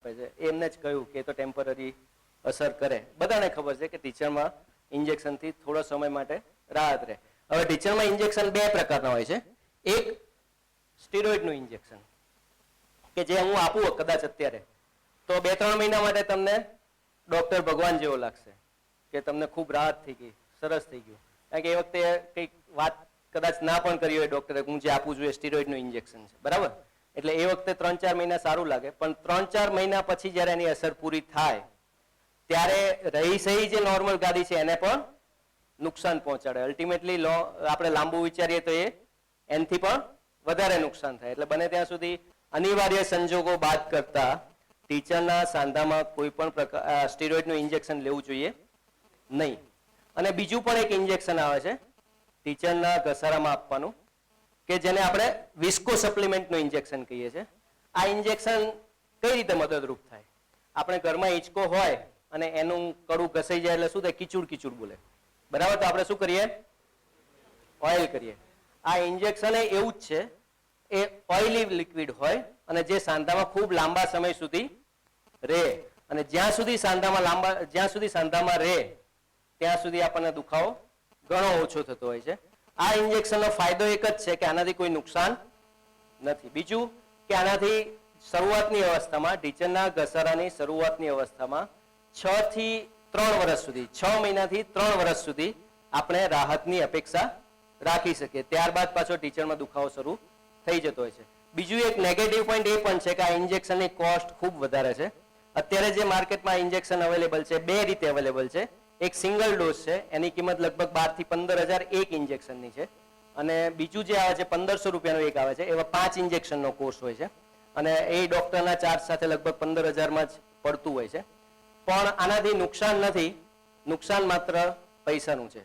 એમને જ કહ્યું કે તો ટેમ્પરરી અસર કરે. બધાને ખબર છે કે ટીચરમાં ઇન્જેક્શનથી થોડો સમય માટે રાહત રહે. હવે ટીચરમાં ઇન્જેક્શન બે પ્રકારના હોય છે. એક સ્ટીરોઇડનું ઇન્જેક્શન કે જે હું આપું કદાચ અત્યારે તો 2-3 મહિના માટે તમને ડોક્ટર ભગવાન જેવો લાગશે કે તમને ખૂબ રાહત થઈ ગઈ, સરસ થઈ ગયું. કારણ કે એ વખતે કંઈક વાત કદાચ ના પણ કરી હોય ડોક્ટરે, હું જે આપું છું એ સ્ટીરોઇડનું ઇન્જેક્શન છે, બરાબર? એટલે એ વખતે 3-4 મહિના સારું લાગે, પણ 3-4 મહિના પછી જ્યારે એની અસર પૂરી થાય ત્યારે રહી સહી જે નોર્મલ ગાદી છે એને પણ નુકસાન પહોંચાડે. અલ્ટિમેટલી આપણે લાંબુ વિચારીએ તો એ એનાથી પણ વધારે નુકસાન થાય. એટલે બને ત્યાં સુધી અનિવાર્ય સંજોગો બાદ કરતા ટીચરના સાંધામાં કોઈ પણ પ્રકાર સ્ટીરોઇડનું ઇન્જેક્શન લેવું જોઈએ નહીં. અને બીજું પણ એક ઇન્જેક્શન આવે છે ટીચરના ઘસારામાં આપવાનું કે જેને આપણે વિસ્કો સપ્લિમેન્ટનું ઇન્જેક્શન કહીએ છીએ. આ ઇન્જેક્શન કઈ રીતે મદદરૂપ થાય? આપણે ઘરમાં હિંચકો હોય અને એનું કડું ઘસાઈ જાય એટલે શું થાય? કીચુડ કીચુડ બોલે, બરાબર? તો આપણે શું કરીએ? ઓઇલ કરીએ. આ ઇન્જેક્શન એવું જ છે, એ ઓઇલી લિક્વિડ હોય અને જે સાંધામાં ખૂબ લાંબા સમય સુધી રહે. અને જ્યાં સુધી સાંધામાં રહે ત્યાં સુધી આપણને દુખાવો ઘણો ઓછો થતો હોય છે. આ ઇન્જેક્શનનો ફાયદો એક જ છે કે આનાથી કોઈ નુકસાન નથી. બીજું કે આનાથી શરૂઆતની અવસ્થામાં ટીચરના ઘસારાની શરૂઆતની અવસ્થામાં 6 થી 3 વર્ષ સુધી 6 મહિનાથી 3 વર્ષ સુધી આપણે રાહતની અપેક્ષા રાખી શકીએ. ત્યારબાદ પાછો ટીચરમાં દુખાવો શરૂ થઈ જતો હોય છે. બીજું એક નેગેટિવ પોઈન્ટ એ પણ છે કે આ ઇન્જેક્શનની કોસ્ટ ખૂબ વધારે છે. અત્યારે જે માર્કેટમાં ઇન્જેક્શન અવેલેબલ છે બે રીતે અવેલેબલ છે. એક સિંગલ ડોઝ છે, એની કિંમત લગભગ 12 થી 15,000 એક ઇન્જેક્શનની છે. અને બીજું જે આવે છે 1,500 રૂપિયાનું એક આવે છે, એવા 5 ઇન્જેક્શનનો કોર્સ હોય છે અને એ ડોક્ટરના ચાર્જ સાથે લગભગ 15,000માં જ પડતું હોય છે. પણ આનાથી નુકસાન નથી, નુકસાન માત્ર પૈસાનું છે,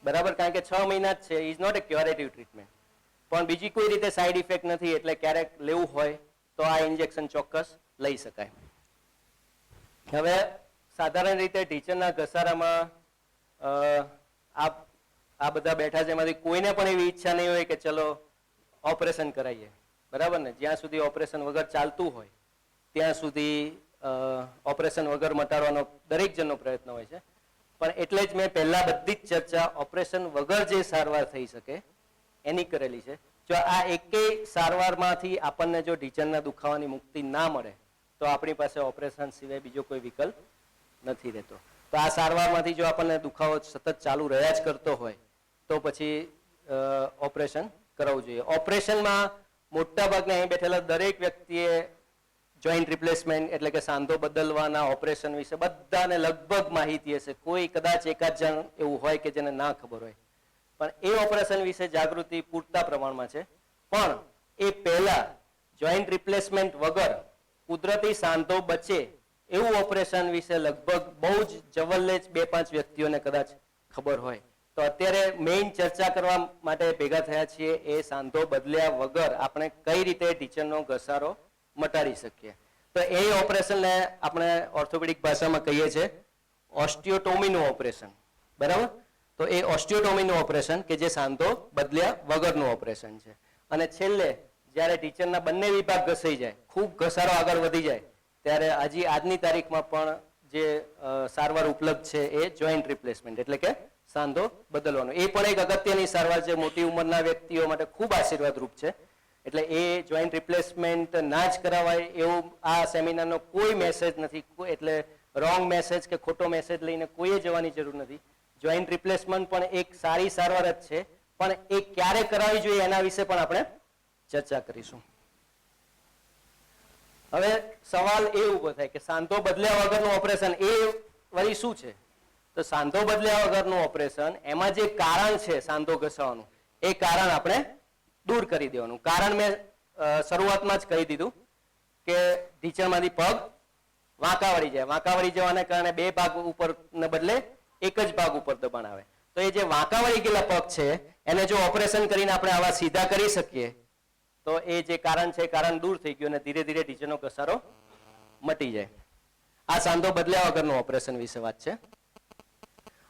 બરાબર? કારણ કે 6 મહિના જ છે, ઇઝ નોટ એ ક્યોરેટિવ ટ્રીટમેન્ટ. પણ બીજી કોઈ રીતે સાઈડ ઇફેક્ટ નથી, એટલે ક્યારેક લેવું હોય તો આ ઇન્જેક્શન ચોક્કસ લઈ શકાય. હવે સાધારણ રીતે ટીચરના ઘસારામાં આ બધા બેઠા છે એમાંથી કોઈને પણ એવી ઈચ્છા નહીં હોય કે ચલો ઓપરેશન કરાવીએ, બરાબર ને? જ્યાં સુધી ઓપરેશન વગર ચાલતું હોય ત્યાં સુધી ઓપરેશન વગર મટાડવાનો દરેક જણનો પ્રયત્ન હોય છે. પણ એટલે જ મેં પહેલા બધી જ ચર્ચા ઓપરેશન વગર જે સારવાર થઈ શકે એની કરેલી છે. જો આ એકેય સારવારમાંથી આપણને જો ટીચરના દુખાવાની મુક્તિ ના મળે તો આપણી પાસે ઓપરેશન સિવાય બીજો કોઈ વિકલ્પ નથી રહેતો. તો આ સારવારમાંથી જો આપણને દુખાવો સતત ચાલુ રહ્યા જ કરતો હોય તો પછી ઓપરેશન કરાવવું જોઈએ. ઓપરેશનમાં મોટા ભાગના અહીં બેઠેલા દરેક વ્યક્તિએ જોઈન્ટ રિપ્લેસમેન્ટ એટલે કે સાંધો બદલવાના ઓપરેશન વિશે બધાને લગભગ માહિતી હશે. કોઈ કદાચ એકાદ જણ એવું હોય કે જેને ના ખબર હોય, પણ એ ઓપરેશન વિશે જાગૃતિ પૂરતા પ્રમાણમાં છે. પણ એ પહેલા જોઈન્ટ રિપ્લેસમેન્ટ વગર કુદરતી સાંધો બચે એવું ઓપરેશન વિશે લગભગ બહુ જ જવલ્લે જ 2-5 વ્યક્તિઓને કદાચ ખબર હોય. તો અત્યારે મેઇન ચર્ચા કરવા માટે ભેગા થયા છીએ એ સાંધો બદલ્યા વગર આપણે કઈ રીતે ટીચરનો ઘસારો મટાડી શકીએ. તો એ ઓપરેશનને આપણે ઓર્થોપેડિક ભાષામાં કહીએ છીએ ઓસ્ટિયોટોમીનું ઓપરેશન, બરાબર? તો એ ઓસ્ટિયોટોમીનું ઓપરેશન કે જે સાંધો બદલ્યા વગરનું ઓપરેશન છે. અને છેલ્લે જ્યારે ટીચરના બંને વિભાગ ઘસાઈ જાય, ખૂબ ઘસારો આગળ વધી જાય, ત્યારે આજની તારીખમાં પણ જે સારવાર ઉપલબ્ધ છે એ જોઈન્ટ રિપ્લેસમેન્ટ એટલે કે સાંધો બદલવાનો. એ પણ એક અગત્યની સારવાર છે, મોટી ઉંમરના વ્યક્તિઓ માટે ખૂબ આશીર્વાદરૂપ છે. એટલે એ જોઈન્ટ રિપ્લેસમેન્ટ ના જ કરાવાય એવું આ સેમિનારનો કોઈ મેસેજ નથી. એટલે રોંગ મેસેજ કે ખોટો મેસેજ લઈને કોઈએ જવાની જરૂર નથી. જોઈન્ટ રિપ્લેસમેન્ટ પણ એક સારી સારવાર જ છે, પણ એ ક્યારે કરાવવી જોઈએ એના વિશે પણ આપણે ચર્ચા કરીશું. હવે સવાલ એ ઉભો થાય કે સાંધો બદલ્યા વગરનું ઓપરેશન એ વળી શું છે? તો સાંધો બદલ્યા વગરનું ઓપરેશન, એમાં જે કારણ છે સાંધો ઘસાવાનું, એ કારણ આપણે દૂર કરી દેવાનું. કારણ મેં શરૂઆતમાં જ કહી દીધું કે ટીચરમાંથી પગ વાંકા વળી જાય. વાંકા વળી જવાને કારણે 2 ભાગ ઉપર ને બદલે એક જ ભાગ ઉપર દબાણ આવે. તો એ જે વાંકા વળી ગયેલા પગ છે એને જો ઓપરેશન કરીને આપણે આવા સીધા કરી શકીએ તો એ જે કારણ છે કારણ દૂર થઈ ગયું અને ધીરે ધીરે ટીચરનો ઘસારો મટી જાય. આ સાંધો બદલ્યા વગરનું ઓપરેશન વિશે વાત છે.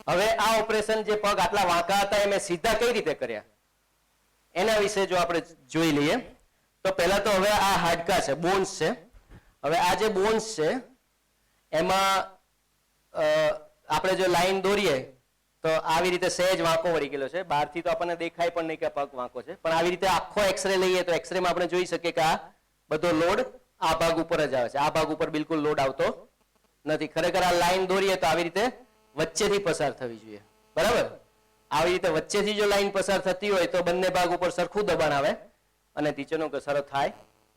હવે આ ઓપરેશન જે પગ આટલા વાંકા હતા એ મેં સીધા કઈ રીતે કર્યા એના વિશે જો આપણે જોઈ લઈએ તો પહેલા તો હવે આ હાડકા છે, બોન્સ છે. હવે આ જે બોન્સ છે એમાં આપણે જો લાઈન દોરીએ તો આવી રીતે સહેજ વાંકો વળી ગયેલો છે. બહારથી તો આપણને દેખાય પણ નહીં કે પગ વાંકો છે, પણ આવી રીતે આખો એક્સરે લઈએ તો એક્સરેમાં આપણે જોઈ શકીએ કે આ બધો લોડ આ ભાગ ઉપર જ આવે છે. આ ભાગ ઉપર બિલકુલ લોડ આવતો નથી. ખરેખર આ લાઈન દોરીએ તો આવી રીતે વચ્ચેથી પસાર થવી જોઈએ, બરાબર. આવી રીતે વચ્ચેથી જો લાઈન પસાર થતી હોય તો બંને ભાગ ઉપર સરખું દબાણ આવે અને ટીચરનો ઘસારો થાય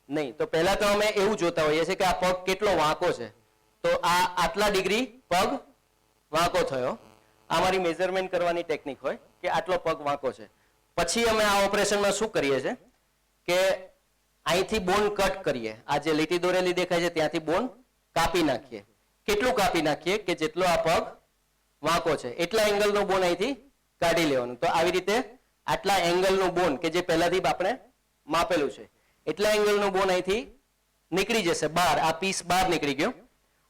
નહીં. તો પહેલા તો અમે એવું જોતા હોઈએ છીએ કે આ પગ કેટલો વાંકો છે. તો આ આટલા ડિગ્રી પગ વાંકો થયો. આ મારી મેઝરમેન્ટ કરવાની ટેકનિક હોય કે આટલો પગ વાંકો છે. પછી અમે આ ઓપરેશનમાં શું કરીએ છીએ કે અહીંથી બોન કટ કરીએ. આ જે લીટી દોરેલી દેખાય છે ત્યાંથી બોન કાપી નાખીએ. કેટલું કાપી નાખીએ કે જેટલો આ પગ વાંકો છે એટલા એંગલનો બોન અહીંથી કાઢી લેવાનું. તો આવી રીતે આટલા એંગલનું બોન કે જે પહેલાથી આપણે માપેલું છે એટલા એંગલનું બોન અહીંથી નીકળી જશે બહાર. આ પીસ બહાર નીકળી ગયો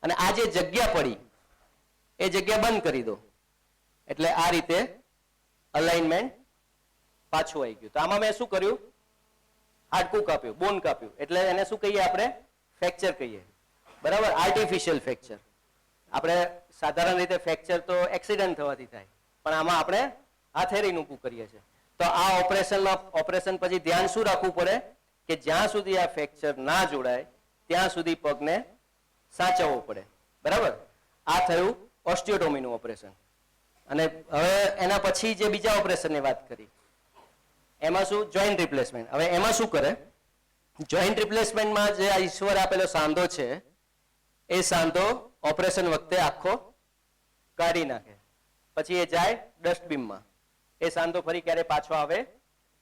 અને આ જે જગ્યા પડી એ જગ્યા બંધ કરી દો એટલે આ રીતે અલાઇનમેન્ટ પાછું આવી ગયું. તો આમાં મેં શું કર્યું, હાડકું કાપ્યું, બોન કાપ્યું, એટલે એને શું કહીએ આપણે, ફ્રેક્ચર કહીએ, બરાબર. Artificial fracture. આપણે સાધારણ રીતે ફ્રેક્ચર તો એક્સિડન્ટ થવાથી થાય, પણ આમાં આપણે હાથેરીનું ઊભું કરીએ છીએ. તો આ ઓપરેશન પછી ધ્યાન શું રાખવું પડે કે જ્યાં સુધી આ ફ્રેક્ચર ના જોડાય ત્યાં સુધી પગને સાચવવો પડે, બરાબર. આ થયું ઓસ્ટિયોટોમીનું ઓપરેશન. અને હવે એના પછી જે બીજા ઓપરેશનની વાત કરી એમાં શું, જોઈન્ટ રિપ્લેસમેન્ટ. હવે એમાં શું કરે, જોઈન્ટ રિપ્લેસમેન્ટમાં જે આ ઈશ્વર આપેલો સાંધો છે એ સાંધો ઓપરેશન વખતે આખો કાઢી નાખે. પછી એ જાય ડસ્ટબિનમાં. એ સાંધો ફરી ક્યારે પાછો આવે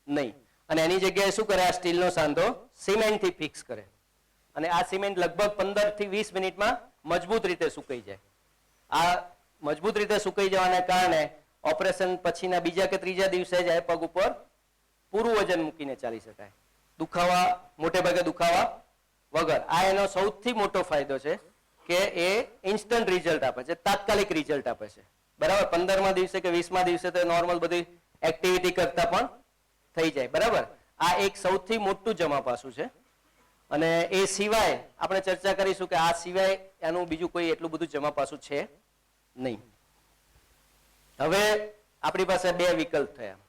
નહીં. અને એની જગ્યાએ શું કરે, આ સ્ટીલનો સાંધો સિમેન્ટથી ફિક્સ કરે. અને આ સિમેન્ટ લગભગ 15 થી 20 મિનિટમાં મજબૂત રીતે સુકાઈ જાય. આ મજબૂત રીતે સુકાઈ જવાને કારણે ઓપરેશન પછીના બીજા કે ત્રીજા દિવસે જ પગ ઉપર પૂરું વજન મૂકીને ચાલી શકાય, દુખાવા મોટે ભાગે દુખાવા વગર. આ એનો સૌથી મોટો ફાયદો છે કે એ ઇન્સ્ટન્ટ રિઝલ્ટ આપે છે, તાત્કાલિક રિઝલ્ટ આપે છે, બરાબર. 15મા દિવસે કે 20મા દિવસે તો નોર્મલ બધી એક્ટિવિટી કરતા પણ થઈ જાય, બરાબર. આ એક સૌથી મોટું જમા પાસું છે. અને એ સિવાય આપણે ચર્ચા કરીશું કે આ સિવાય એનું બીજું કોઈ એટલું બધું જમા પાસું છે નહીં. હવે આપણી પાસે બે વિકલ્પ થયા.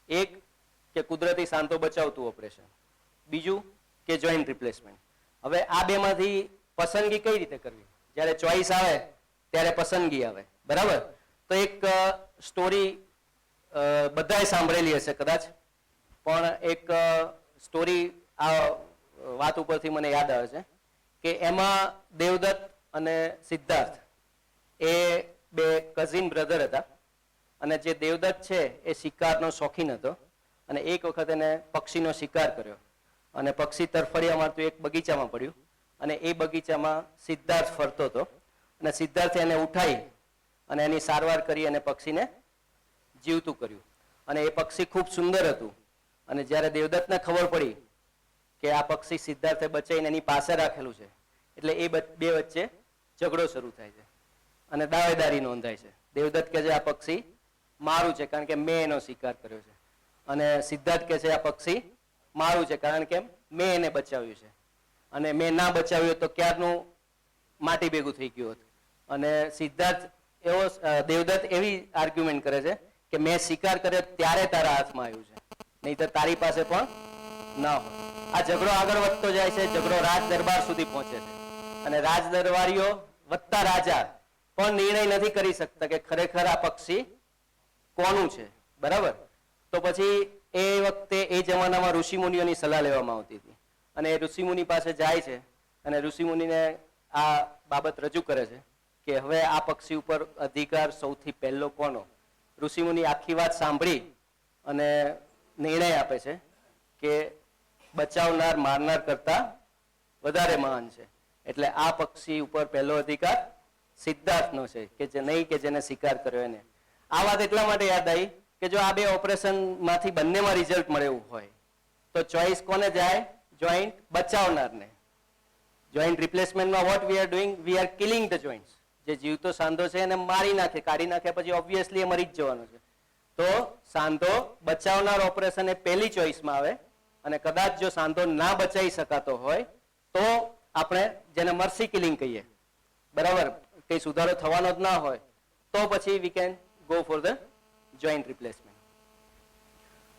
એક કે કુદરતી સાંધો બચાવતું ઓપરેશન, બીજું કે જોઈન્ટ રિપ્લેસમેન્ટ. હવે આ બેમાંથી પસંદગી કઈ રીતે કરવી, જ્યારે ચોઈસ આવે ત્યારે પસંદગી આવે, બરાબર. તો એક સ્ટોરી બધાએ સાંભળેલી હશે કદાચ, પણ એક સ્ટોરી આ વાત ઉપરથી મને યાદ આવે છે કે એમાં દેવદત્ત અને સિદ્ધાર્થ એ બે કઝિન બ્રધર હતા. અને જે દેવદત્ત છે એ શિકારનો શોખીન હતો અને એક વખત એને પક્ષીનો શિકાર કર્યો અને પક્ષી તરફડિયા મારતું એક બગીચામાં પડ્યું અને એ બગીચામાં સિદ્ધાર્થ ફરતો હતો અને સિદ્ધાર્થે એને ઉઠાઈ અને એની સારવાર કરી અને પક્ષીને જીવતું કર્યું. અને એ પક્ષી ખૂબ સુંદર હતું. અને જ્યારે દેવદત્તને ખબર પડી કે આ પક્ષી સિદ્ધાર્થે બચાવીને એની પાસે રાખેલું છે એટલે એ બે વચ્ચે ઝઘડો શરૂ થાય છે અને દાવેદારી નોંધાય છે. દેવદત્ત કહે છે આ પક્ષી મારું છે કારણ કે મેં એનો શિકાર કર્યો છે, અને સિદ્ધાર્થ કહે છે આ પક્ષી મારું છે કારણ કે મેં એને બચાવ્યું છે, અને મેં ના બચાવ્યું તો ક્યારનું માટી ભેગું થઈ ગયું હતું. અને સિદ્ધાર્થ એવો દેવદત્ત એવી આર્ગ્યુમેન્ટ કરે છે કે મેં શિકાર કર્યો ત્યારે તારા હાથમાં આવ્યું છે, નહીં તો તારી પાસે પણ ના હોય. આ ઝઘડો આગળ વધતો જાય છે, ઝઘડો રાજ દરબાર સુધી પહોંચે છે અને રાજ દરબારીઓ વત્તા રાજા પણ નિર્ણય નથી કરી શકતા કે ખરેખર આ પક્ષી કોનું છે, બરાબર. તો પછી એ વખતે એ જમાનામાં ઋષિમુનિઓની સલાહ લેવામાં આવતી હતી અને ઋષિમુનિ પાસે જાય છે અને ઋષિમુનિને આ બાબત રજૂ કરે છે કે હવે આ પક્ષી ઉપર અધિકાર સૌથી પહેલો કોનો. ઋષિમુનિ આખી વાત સાંભળી અને નિર્ણય આપે છે કે બચાવનાર મારનાર કરતા વધારે મહાન છે, એટલે આ પક્ષી ઉપર પહેલો અધિકાર સિદ્ધાર્થનો છે કે જે નહીં કે જેને શિકાર કર્યો એને. આ વાત એટલા માટે યાદ આવી કે જો આ બે ઓપરેશન માંથી બંનેમાં રિઝલ્ટ મળે એવું હોય તો ચોઈસ કોને જાય, જોઈન્ટ બચાવનારને. જોઈન્ટ રિપ્લેસમેન્ટમાં what we are doing, we are killing the joints. જે જીવતો સાંધો છે એને મારી નાખે, કાઢી નાખ્યા પછી ઓબ્વિયસલી એ મરી જ જવાનો છે. તો સાંધો બચાવનાર ઓપરેશન એ પહેલી ચોઈસમાં આવે અને કદાચ જો સાંધો ના બચાવી શકાતો હોય તો આપણે જેને મર્સી કિલિંગ કહીએ, બરાબર, કંઈ સુધારો થવાનો જ ના હોય તો પછી we can go for the joint replacement.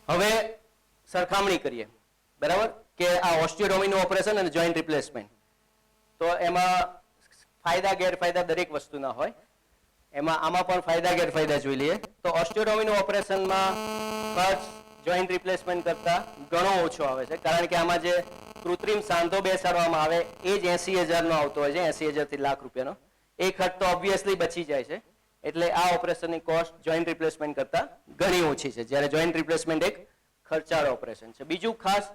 હવે સરખામણી કરીએ, બરાબર, કે આ ઓસ્ટિયોટોમીનું ઓપરેશન અને જોઈન્ટ રિપ્લેસમેન્ટ, તો એમાં ફાયદા ગેરફાયદા દરેક વસ્તુના હોય. એમાં આમાં પણ ફાયદા ગેરફાયદા જોઈ લઈએ. તો ઓસ્ટિયોટોમીનું ઓપરેશનમાં ખર્ચ જોઈન્ટ રિપ્લેસમેન્ટ કરતા ઘણો ઓછો આવે છે, કારણ કે આમાં જે કૃત્રિમ સાંધો બેસાડવામાં આવે એ જ 80,000 નો આવતો હોય છે, 80,000 થી લાખ રૂપિયાનો. એ ખર્ચ તો ઓબ્વિયસલી બચી જાય છે, એટલે આ ઓપરેશનની કોસ્ટ જોઈન્ટ રિપ્લેસમેન્ટ કરતા ઘણી ઓછી છે, જ્યારે જોઈન્ટ રિપ્લેસમેન્ટ એક ખર્ચાળ ઓપરેશન છે. બીજું ખાસ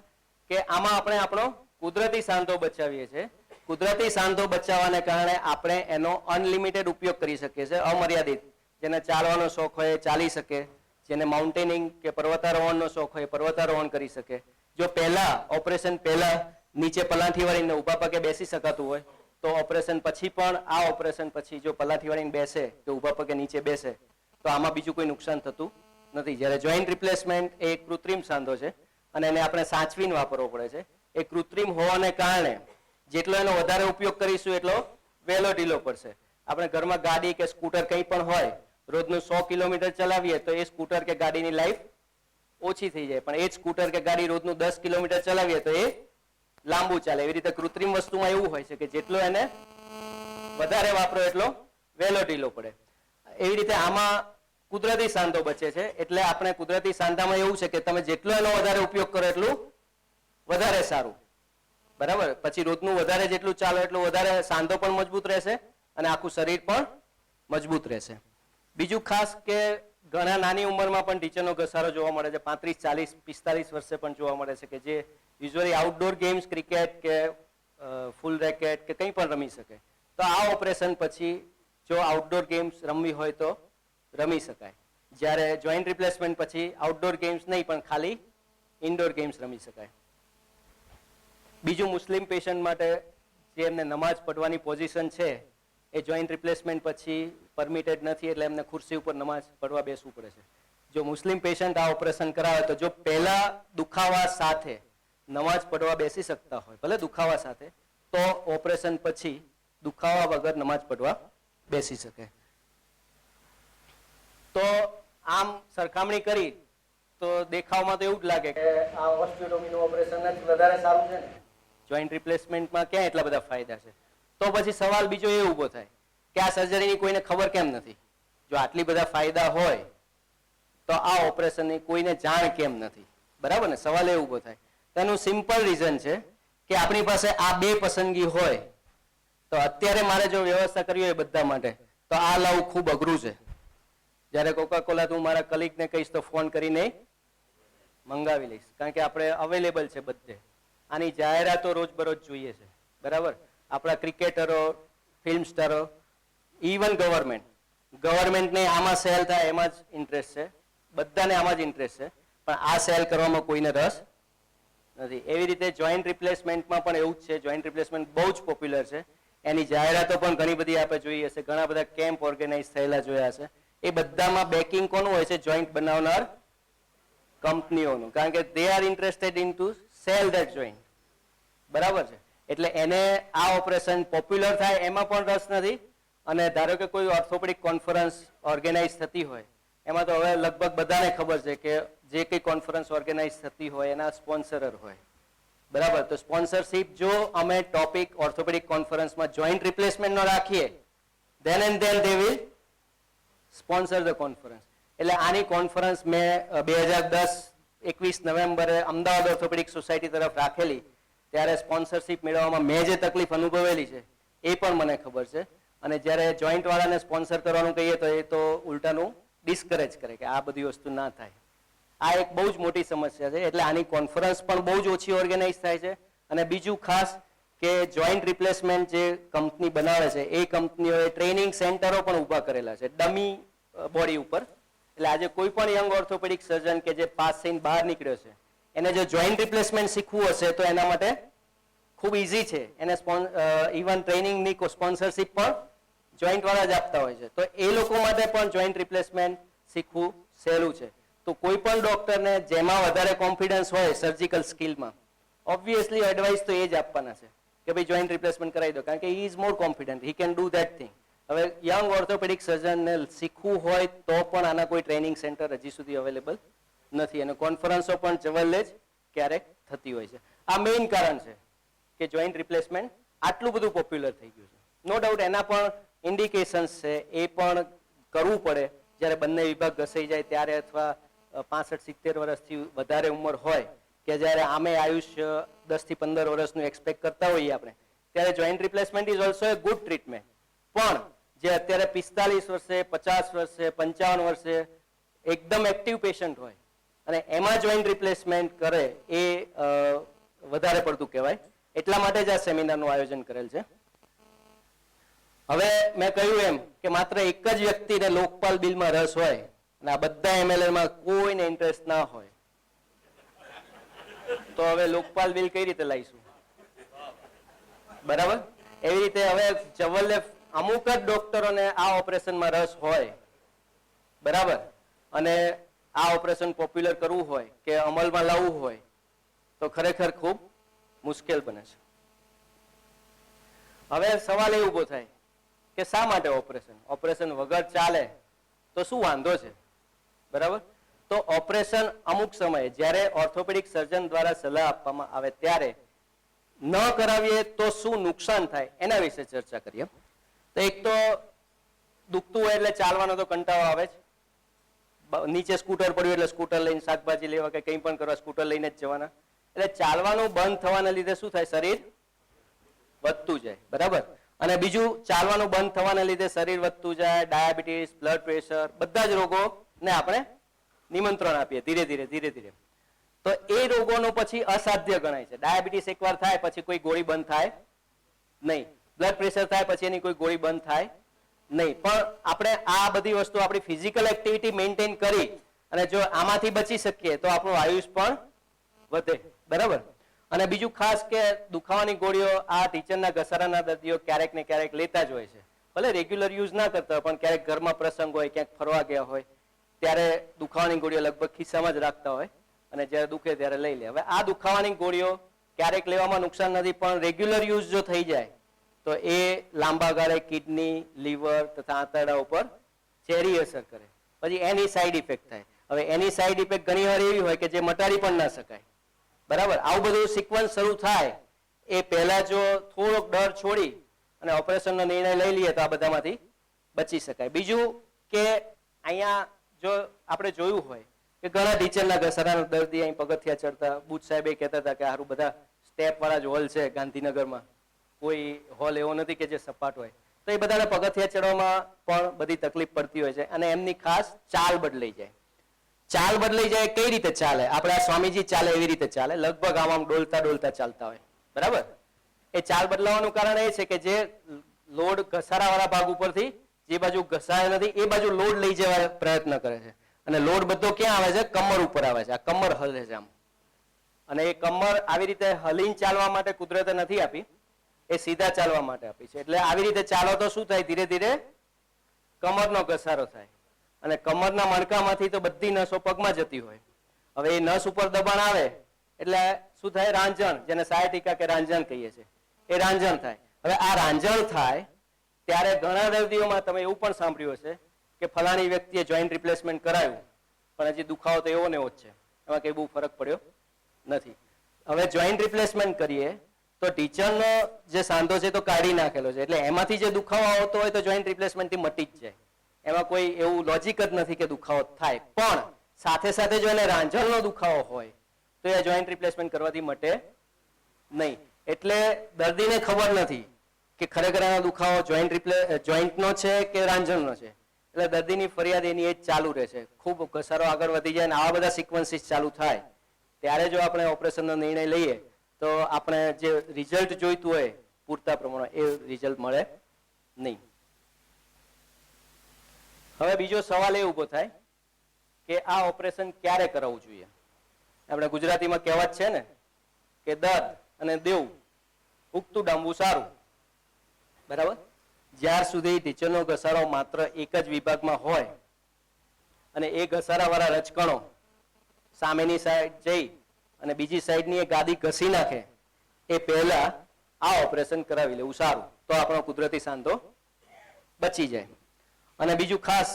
કે આમાં આપણે આપણો કુદરતી સાંધો બચાવીએ છીએ. કુદરતી સાંધો બચાવવાને કારણે આપણે એનો અનલિમિટેડ ઉપયોગ કરી શકીએ છીએ, અમર્યાદિત. જેને ચાલવાનો શોખ હોય એ ચાલી શકે, જેને માઉન્ટેનિંગ કે પર્વતારોહણનો શોખ હોય એ પર્વતારોહણ કરી શકે. જો પહેલા ઓપરેશન પહેલા નીચે પલાઠી વાળીને ઊભા પગે બેસી શકાતું હોય તો ઓપરેશન પછી પણ આ ઓપરેશન પછી જો પલાઠી વાળીને બેસે કે ઊભા પગે નીચે બેસે તો આમાં બીજું કોઈ નુકસાન થતું નથી. જ્યારે જોઈન્ટ રિપ્લેસમેન્ટ એ કૃત્રિમ સાંધો છે અને એને આપણે સાચવીને વાપરવો પડે છે. એ કૃત્રિમ હોવાને કારણે જેટલો એનો વધારે ઉપયોગ કરીશું એટલો વહેલો ઢીલો પડશે. આપણે ઘરમાં ગાડી કે સ્કૂટર કંઈ પણ હોય, રોજનું 100 કિલોમીટર ચલાવીએ તો એ સ્કૂટર કે ગાડીની લાઈફ ઓછી થઈ જાય, પણ એ જ સ્કૂટર કે ગાડી રોજનું 10 કિલોમીટર ચલાવીએ તો એ લાંબુ ચાલે. એવી રીતે કૃત્રિમ વસ્તુમાં એવું હોય છે કે જેટલો એને વધારે વાપરો એટલો વહેલો ઢીલો પડે. એવી રીતે આમાં કુદરતી સાંધો બચે છે, એટલે આપણે કુદરતી સાંધામાં એવું છે કે તમે જેટલો એનો વધારે ઉપયોગ કરો એટલું વધારે સારું, બરાબર. પછી રોજનું વધારે જેટલું ચાલો એટલું વધારે સાંધો પણ મજબૂત રહેશે અને આખું શરીર પણ મજબૂત રહેશે. બીજું ખાસ કે ઘણા નાની ઉંમરમાં પણ ટીચરનો ઘસારો જોવા મળે છે, 35, 40, 45 વર્ષે પણ જોવા મળે છે, કે જે યુઝ્યુઅલી આઉટડોર ગેમ્સ, ક્રિકેટ કે ફૂલ રેકેટ કે કંઈ પણ રમી શકે. તો આ ઓપરેશન પછી જો આઉટડોર ગેમ્સ રમવી હોય તો રમી શકાય, જ્યારે જોઈન્ટ રિપ્લેસમેન્ટ પછી આઉટડોર ગેમ્સ નહીં પણ ખાલી ઇન્ડોર ગેમ્સ રમી શકાય. બીજું મુસ્લિમ પેશન્ટ માટે જે એમને નમાઝ પઢવાની પોઝિશન છે એ જોઈન્ટ રિપ્લેસમેન્ટ પછી પરમિટેડ નથી, એટલે એમને ખુરશી ઉપર નમાઝ પઢવા બેસવું પડે છે. જો મુસ્લિમ પેશન્ટ આ ઓપરેશન કરાવે તો જો પહેલા દુખાવા સાથે નમાઝ પઢવા બેસી શકતા હોય, ભલે દુખાવા સાથે, તો ઓપરેશન પછી દુખાવા વગર નમાઝ પઢવા બેસી શકે. તો આમ સરખામણી કરી તો દેખાવમાં તો એવું જ લાગે કે આ ઓસ્ટિયોટોમીનું ઓપરેશન જ વધારે સારું છે ને, જોઈન્ટ રિપ્લેસમેન્ટમાં ક્યાં એટલા બધા ફાયદા છે. તો પછી સવાલ બીજો એ ઊભો થાય કે આ સર્જરીની કોઈને ખબર કેમ નથી? જો આટલી બધા ફાયદા હોય તો આ ઓપરેશનની કોઈને જાણ કેમ નથી? બરાબર ને, સવાલ એ ઊભો થાય. તેનું સિમ્પલ રીઝન છે કે આપણી પાસે આ બે પસંદગી હોય તો અત્યારે મારે જો વ્યવસ્થા કરવી હોય બધા માટે તો આ લાવવું ખૂબ અઘરું છે. જ્યારે કોકાકોલા હું મારા કલીગને કહીશ તો ફોન કરીને મંગાવી લઈશ, કારણ કે આપણે અવેલેબલ છે બધે. આની જાહેરાતો રોજબરોજ જોઈએ છે, બરાબર. આપણા ક્રિકેટરો, ફિલ્મ સ્ટારો, ઇવન ગવર્મેન્ટને આમાં સેલ થાય એમાં જ ઇન્ટરેસ્ટ છે, બધાને આમાં જ ઇન્ટરેસ્ટ છે, પણ આ સેલ કરવામાં કોઈને રસ નથી. એવી રીતે જોઈન્ટ રિપ્લેસમેન્ટમાં પણ એવું જ છે. જોઈન્ટ રિપ્લેસમેન્ટ બહુ જ પોપ્યુલર છે, એની જાહેરાતો પણ ઘણી બધી આપણે જોઈ હશે, ઘણા બધા કેમ્પ ઓર્ગેનાઇઝ થયેલા જોયા હશે. એ બધામાં બેકિંગ કોનું હોય છે? જોઈન્ટ બનાવનાર કંપનીઓનું, કારણ કે they are interested in to sell that joint, બરાબર છે. એટલે એને આ ઓપરેશન પોપ્યુલર થાય એમાં પણ રસ નથી. અને ધારો કે કોઈ ઓર્થોપેડિક કોન્ફરન્સ ઓર્ગેનાઇઝ થતી હોય, એમાં તો હવે લગભગ બધાને ખબર છે કે જે કંઈ કોન્ફરન્સ ઓર્ગેનાઇઝ થતી હોય એના સ્પોન્સરર હોય, બરાબર. તો સ્પોન્સરશિપ જો અમે ટોપિક ઓર્થોપેડિક કોન્ફરન્સમાં જોઈન્ટ રિપ્લેસમેન્ટનો રાખીએ, then and then they will sponsor the conference. એટલે આની કોન્ફરન્સ મેં 2010-21 નવેમ્બરે અમદાવાદ ઓર્થોપેડિક સોસાયટી તરફ રાખેલી, ત્યારે સ્પોન્સરશિપ મેળવવામાં મેં જે તકલીફ અનુભવેલી છે એ પણ મને ખબર છે. અને જ્યારે જોઈન્ટ વાળાને સ્પોન્સર કરવાનું કહીએ તો એ તો ઉલટાનું ડિસ્કરેજ કરે કે આ બધી વસ્તુ ના થાય. આ એક બહુ જ મોટી સમસ્યા છે, એટલે આની કોન્ફરન્સ પણ બહુ જ ઓછી ઓર્ગેનાઇઝ થાય છે. અને બીજું ખાસ કે જોઈન્ટ રિપ્લેસમેન્ટ જે કંપની બનાવે છે એ કંપનીઓએ ટ્રેનિંગ સેન્ટરો પણ ઊભા કરેલા છે ડમી બોડી ઉપર. એટલે આજે કોઈ પણ યંગ ઓર્થોપેડિક સર્જન કે જે પાસ થઈને બહાર નીકળ્યો છે એને જો જોઈન્ટ રિપ્લેસમેન્ટ શીખવું હશે તો એના માટે ખૂબ ઇઝી છે. એને ઇવન ટ્રેનિંગની સ્પોન્સરશિપ પણ જોઈન્ટ વાળા જ આપતા હોય છે. તો એ લોકો માટે પણ જોઈન્ટ રિપ્લેસમેન્ટ શીખવું સહેલું છે. તો કોઈ પણ ડોક્ટરને જેમાં વધારે કોન્ફિડન્સ હોય સર્જિકલ સ્કિલમાં, ઓબ્વિયસલી એડવાઇસ તો એ જ આપવાના છે. કે ભાઈ જોઈન્ટ રિપ્લેસમેન્ટ કરાવી દો, કારણ કે he is more confident, he can do that thing. હવે યંગ ઓર્થોપેડિક સર્જનને શીખવું હોય તો પણ આના કોઈ ટ્રેનિંગ સેન્ટર હજી સુધી અવેલેબલ નથી, અને કોન્ફરન્સો પણ જવલ્લે જ ક્યારેક થતી હોય છે. આ મેઇન કારણ છે કે જોઈન્ટ રિપ્લેસમેન્ટ આટલું બધું પોપ્યુલર થઈ ગયું છે. નો ડાઉટ એના પણ ઇન્ડિકેશન્સ છે, એ પણ કરવું પડે જ્યારે બંને વિભાગ ઘસાઈ જાય ત્યારે, અથવા 65-70 વર્ષથી વધારે ઉંમર હોય કે જ્યારે આમે આયુષ્ય 10 થી 15 વર્ષનું એક્સપેક્ટ કરતા હોઈએ આપણે, ત્યારે joint replacement is also a good treatment. પણ જે અત્યારે 45 વર્ષે, 50 વર્ષે, 55 વર્ષે એકદમ એક્ટિવ પેશન્ટ હોય અને એમાં જોઈન્ટ રિપ્લેસમેન્ટ કરે એ વધારે પડતું કહેવાય. એટલા માટે જ આ સેમિનારનું આયોજન કરેલ છે. હવે મેં કહ્યું એમ કે માત્ર એક જ વ્યક્તિને લોકપાલ બિલમાં રસ હોય અને આ બધા એમએલએમાં કોઈને ઇન્ટરેસ્ટ ના હોય, તો હવે લોકપાલ બિલ કઈ રીતે લાવીશું? બરાબર. એવી રીતે હવે જવલ્લે અમુક જ ડોક્ટરોને આ ઓપરેશનમાં રસ હોય, બરાબર, અને આ ઓપરેશન પોપ્યુલર કરવું હોય કે અમલમાં લાવવું હોય તો ખરેખર ખૂબ મુશ્કેલ બને છે. હવે સવાલ એ ઉભો થાય કે શા માટે ઓપરેશન વગર ચાલે તો શું વાંધો છે? બરાબર. તો ઓપરેશન અમુક સમયે જ્યારે ઓર્થોપેડિક સર્જન દ્વારા સલાહ આપવામાં આવે ત્યારે ન કરાવીએ તો શું નુકસાન થાય એના વિશે ચર્ચા કરીએ. તો એક તો દુખતું હોય એટલે ચાલવાનો તો કંટાળો આવે જ. નીચે સ્કૂટર પડ્યું એટલે સ્કૂટર લઈને શાકભાજી લેવા કે કંઈ પણ કરવા સ્કૂટર લઈને જ જવાના. એટલે ચાલવાનું બંધ થવાના લીધે શું થાય? શરીર વધતું જાય. બરાબર. અને બીજું, ચાલવાનું બંધ થવાના લીધે શરીર વધતું જાય, ડાયાબિટીસ, બ્લડ પ્રેશર, બધા જ રોગોને આપણે નિમંત્રણ આપીએ ધીરે ધીરે. તો એ રોગોનો પછી અસાધ્ય ગણાય છે. ડાયાબિટીસ એકવાર થાય પછી કોઈ ગોળી બંધ થાય નહીં, બ્લડ પ્રેશર થાય પછી એની કોઈ ગોળી બંધ થાય નહીં. પણ આપણે આ બધી વસ્તુ આપણી ફિઝિકલ એક્ટિવિટી મેન્ટેન કરી અને જો આમાંથી બચી શકીએ તો આપણું આયુષ પણ વધે. બરાબર. અને બીજું ખાસ કે દુખાવાની ગોળીઓ આ ટીચરના ઘસારાના દર્દીઓ ક્યારેક ને ક્યારેક લેતા જ હોય છે. ભલે રેગ્યુલર યુઝ ના કરતા હોય પણ ક્યારેક ઘરમાં પ્રસંગ હોય, ક્યાંક ફરવા ગયા હોય ત્યારે દુખાવાની ગોળીઓ લગભગ ખિસ્સામાં જ રાખતા હોય અને જ્યારે દુખે ત્યારે લઈ લે. હવે આ દુખાવાની ગોળીઓ ક્યારેક લેવામાં નુકસાન નથી, પણ રેગ્યુલર યુઝ જો થઈ જાય તો એ લાંબા ગાળે કિડની, લીવર તથા આંતરડા ઉપર ઝેરી અસર કરે. પછી એની સાઈડ ઇફેક્ટ થાય. હવે એની સાઈડ ઇફેક્ટ ઘણી વાર એવી હોય કે જે મટાડી પણ ના શકાય. બરાબર. આવું બધું સિક્વન્સ શરૂ થાય એ પહેલા જો થોડોક ડર છોડી અને ઓપરેશનનો નિર્ણય લઈ લઈએ તો આ બધામાંથી બચી શકાય. બીજું કે અહીંયા જો આપણે જોયું હોય કે ઘણા ટીચરના ઘસારાના દર્દી અહીં પગથિયા ચડતા, બુચ સાહેબ કહેતા હતા કે સારું બધા સ્ટેપ વાળા જ હોલ છે ગાંધીનગરમાં, કોઈ હોલ એવો નથી કે જે સપાટ હોય. તો એ બધાને પગથિયા ચડવામાં પણ બધી તકલીફ પડતી હોય છે અને એમની ખાસ ચાલ બદલાઈ જાય. ચાલ બદલાઈ જાય કઈ રીતે ચાલે? આપણે આ સ્વામીજી ચાલે એવી રીતે ચાલે, લગભગ આમ ડોલતા ડોલતા ચાલતા હોય. બરાબર. એ ચાલ બદલાવાનું કારણ એ છે કે જે લોડ ઘસારાવાળા ભાગ ઉપરથી જે બાજુ ઘસાય નથી એ બાજુ લોડ લઈ જવા પ્રયત્ન કરે છે અને લોડ બધો ક્યાં આવે છે? કમર ઉપર આવે છે. આ કમર હલે છે આમ, અને એ કમર આવી રીતે હલીને ચાલવા માટે કુદરતે નથી આપી, એ સીધા ચાલવા માટે આપી છે. એટલે આવી રીતે ચાલો તો શું થાય? ધીરે ધીરે કમરનો ઘસારો થાય અને કમરના મણકામાંથી તો બધી નસો પગમાં જતી હોય. હવે એ નસ ઉપર દબાણ આવે એટલે શું થાય? રાંજણ, જેને સાયટિકા કે રાંજણ કહીએ છીએ, એ રાંજણ થાય. હવે આ રાંજણ થાય ત્યારે ઘણા દર્દીઓમાં તમે એવું પણ સાંભળ્યું હશે કે ફલાણી વ્યક્તિએ જોઈન્ટ રિપ્લેસમેન્ટ કરાયું પણ હજી દુખાવો તો એવો ને એવો જ છે, એમાં કંઈ બહુ ફરક પડ્યો નથી. હવે જોઈન્ટ રિપ્લેસમેન્ટ કરીએ તો ટીચરનો જે સાંધો છે તો કાઢી નાખેલો છે, એટલે એમાંથી જે દુખાવો આવતો હોય તો જોઈન્ટ રિપ્લેસમેન્ટથી મટી જ જાય. એમાં કોઈ એવું લોજિક જ નથી કે દુખાવો થાય. પણ સાથે સાથે જો એને રાંજણનો દુખાવો હોય તો એ જોઈન્ટ રિપ્લેસમેન્ટ કરવાથી મટે નહીં. એટલે દર્દીને ખબર નથી કે ખરેખર આનો દુખાવો જોઈન્ટનો છે કે રાંજણનો છે. એટલે દર્દીની ફરિયાદ એની એ જ ચાલુ રહે છે. ખૂબ ઘસારો આગળ વધી જાય અને આવા બધા સિક્વન્સીસ ચાલુ થાય ત્યારે જો આપણે ઓપરેશનનો નિર્ણય લઈએ તો આપણે જે રિઝલ્ટ જોઈતું હોય પૂરતા પ્રમાણમાં એ રિઝલ્ટ મળે નહીં. હવે બીજો સવાલ એ ઉભો થાય કે આ ઓપરેશન ક્યારે કરાવવું જોઈએ? આપણે ગુજરાતીમાં કહેવત છે ને કે દર્દ અને દેવું ઉગતું ડાંબવું સારું. બરાબર. જ્યાર સુધી ટીચરનો ઘસારો માત્ર એક જ વિભાગમાં હોય અને એ ઘસારાવાળા રચકણો સામેની સાઈડ જઈ અને બીજી સાઈડની એ ગાદી ઘસી નાખે એ પહેલા આ ઓપરેશન કરાવી લેવું સારું, તો આપણો કુદરતી સાંધો બચી જાય. અને બીજું ખાસ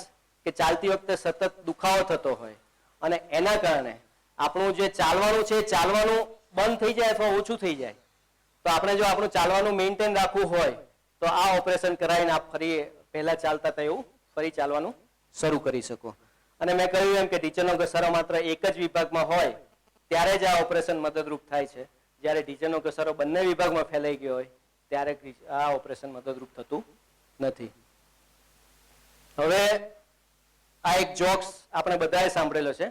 કે ચાલતી વખતે સતત દુખાવો થતો હોય અને એના કારણે આપણું જે ચાલવાનું છે ચાલવાનું બંધ થઈ જાય અથવા ઓછું થઈ જાય, તો આપણે જો આપણું ચાલવાનું મેન્ટેન રાખવું હોય તો આ ઓપરેશન કરાવીને આપ ફરી પહેલા ચાલતા હતા એવું ફરી ચાલવાનું શરૂ કરી શકો. અને મેં કહ્યું એમ કે ટીચરનો ઘસારો માત્ર એક જ વિભાગમાં હોય ત્યારે જ આ ઓપરેશન મદદરૂપ થાય છે. જ્યારે ટીચરનો ઘસારો બંને વિભાગમાં ફેલાઈ ગયો હોય ત્યારે આ ઓપરેશન મદદરૂપ થતું નથી. હવે આ એક જોક્સ આપણે બધાએ સાંભળેલો છે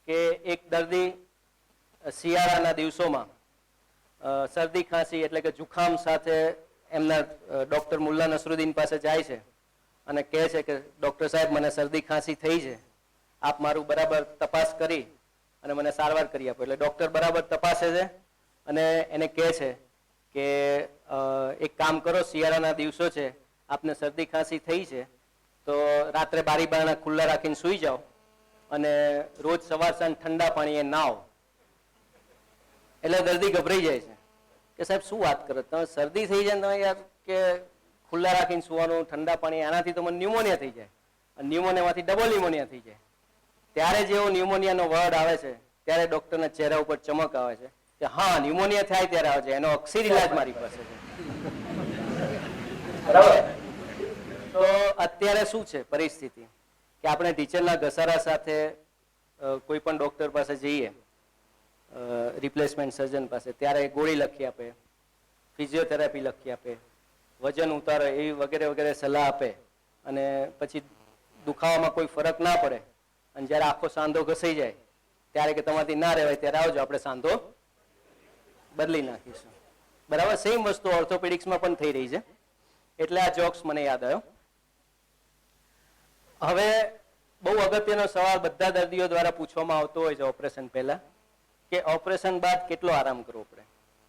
કે એક દર્દી શિયાળાના દિવસોમાં શરદી ખાંસી એટલે કે જુખામ સાથે એમના ડોક્ટર મુલ્લા નસરુદ્દીન પાસે જાય છે અને કહે છે કે ડોક્ટર સાહેબ મને શરદી ખાંસી થઈ છે, આપ મારું બરાબર તપાસ કરી અને મને સારવાર કરી આપો. એટલે ડોક્ટર બરાબર તપાસે છે અને એને કહે છે કે એક કામ કરો, શિયાળાના દિવસો છે, આપને શરદી ખાંસી થઈ છે તો રાત્રે બારી બારણા ખુલ્લા રાખીને સૂઈ જાઓ અને રોજ સવાર સાંજ ઠંડા પાણીએ નાઓ. એટલે દર્દી ગભરાઈ જાય છે કે સાહેબ શું વાત કરો, તમે શરદી થઈ જાય તમે યાર કે ખુલ્લા રાખીને સુવાનું ઠંડા પાણી, આનાથી તો મને ન્યુમોનિયા થઈ જાય અને ન્યુમોનિયામાંથી ડબલ ન્યુમોનિયા થઈ જાય. ત્યારે જેવો ન્યુમોનિયાનો વર્ડ આવે છે ત્યારે ડોક્ટરના ચહેરા ઉપર ચમક આવે છે કે હા ન્યુમોનિયા થાય ત્યારે આવે છે, એનો અક્ષર ઇલાજ મારી પાસે છે. બરાબર. તો અત્યારે શું છે પરિસ્થિતિ કે આપણે ટીચરના ઘસારા સાથે કોઈ પણ ડોક્ટર પાસે જઈએ, રિપ્લેસમેન્ટ સર્જન પાસે, ત્યારે ગોળી લખી આપે, ફિઝિયોથેરાપી લખી આપે, વજન ઉતારો એવી વગેરે વગેરે સલાહ આપે અને પછી દુખાવામાં કોઈ ફરક ના પડે અને જ્યારે આખો સાંધો ઘસાઈ જાય ત્યારે કે તમારાથી ના રહેવાય ત્યારે આવજો, આપણે સાંધો બદલી નાખીશું. બરાબર. સેમ વસ્તુ ઓર્થોપેડિક્સમાં પણ થઈ રહી છે. એટલે આ જોક્સ મને યાદ આવ્યો. હવે બહુ અગત્યનો સવાલ બધા દર્દીઓ દ્વારા પૂછવામાં આવતો હોય છે ઓપરેશન પહેલા કે ઓપરેશન બાદ કેટલો આરામ કરવો પડે.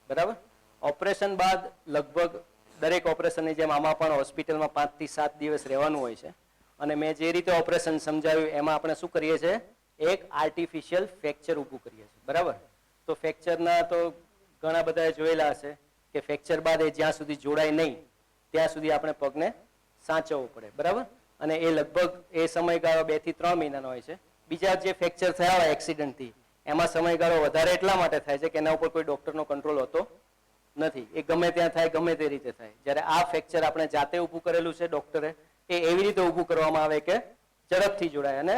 બરાબર. ઓપરેશન બાદ લગભગ દરેક ઓપરેશનની જેમ આમાં પણ હોસ્પિટલમાં 5 થી 7 દિવસ રહેવાનું હોય છે. અને મેં જે રીતે ઓપરેશન સમજાવ્યું એમાં આપણે શું કરીએ છીએ, એક આર્ટિફિશિયલ ફ્રેક્ચર ઊભું કરીએ છીએ. બરાબર. તો ફ્રેક્ચરના તો ઘણા બધાએ જોયેલા હશે કે ફ્રેક્ચર બાદ એ જ્યાં સુધી જોડાય નહીં ત્યાં સુધી આપણે પગને સાચવવું પડે. બરાબર. અને એ લગભગ એ સમયગાળો 2 થી 3 મહિનાનો હોય છે. બીજા જે ફ્રેક્ચર થયા હોય એક્સિડન્ટથી એમાં સમયગાળો વધારે એટલા માટે થાય છે કે એના ઉપર કોઈ ડોક્ટરનો કંટ્રોલ હોતો નથી, એ ગમે ત્યાં થાય, ગમે તે રીતે થાય. જ્યારે આ ફ્રેક્ચર આપણે જાતે ઊભું કરેલું છે ડોક્ટરે, એ એવી રીતે ઊભું કરવામાં આવે કે ઝડપથી જોડાય અને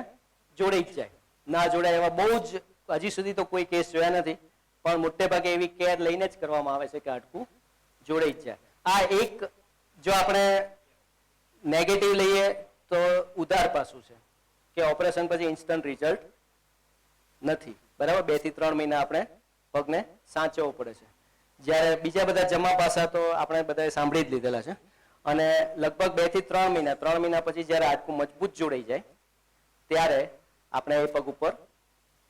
જોડાઈ જ જાય. ના જોડાય એવા બહુ જ હજી સુધી તો કોઈ કેસ જોયા નથી, પણ મોટે ભાગે એવી કેર લઈને જ કરવામાં આવે છે કે હાડકું જોડાઈ જ જાય. આ એક જો આપણે નેગેટિવ લઈએ તો ઉધાર પાસું છે કે ઓપરેશન પછી ઇન્સ્ટન્ટ રિઝલ્ટ નથી. બરાબર. 2 થી 3 મહિના આપણે પગને સાચવવો પડે છે. જ્યારે બીજા બધા જમા પાસા તો આપણે બધાએ સાંભળી જ લીધેલા છે. અને લગભગ 2 થી 3 મહિના પછી જ્યારે હાડકું મજબૂત જોડાઈ જાય ત્યારે આપણે એ પગ ઉપર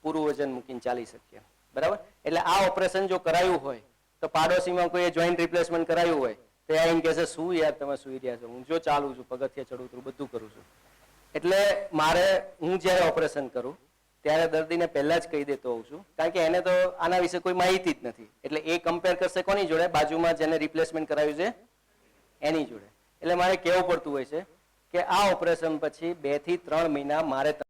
પૂરું વજન મૂકીને ચાલી શકીએ. બરાબર. એટલે આ ઓપરેશન જો કરાયું હોય તો પાડોશીમાં કોઈ જોઈન્ટ રિપ્લેસમેન્ટ કરાયું હોય તો એ આવીને કહેશે શું યાર તમે સુઈ રહ્યા છો, હું જો ચાલું છું, પગથિયા ચડું છું, બધું કરું છું. એટલે મારે હું જ્યારે ઓપરેશન કરું ત્યારે દર્દીને પહેલા જ કહી દેતો હોઉં છું, કારણ કે એને તો આના વિશે કોઈ માહિતી જ નથી. એટલે એ કમ્પેર કરશે કોની જોડે, બાજુમાં જેને રિપ્લેસમેન્ટ કરાવ્યું છે એની જોડે. એટલે મારે કહેવું પડતું હોય છે કે આ ઓપરેશન પછી 2 થી 3 મહિના મારે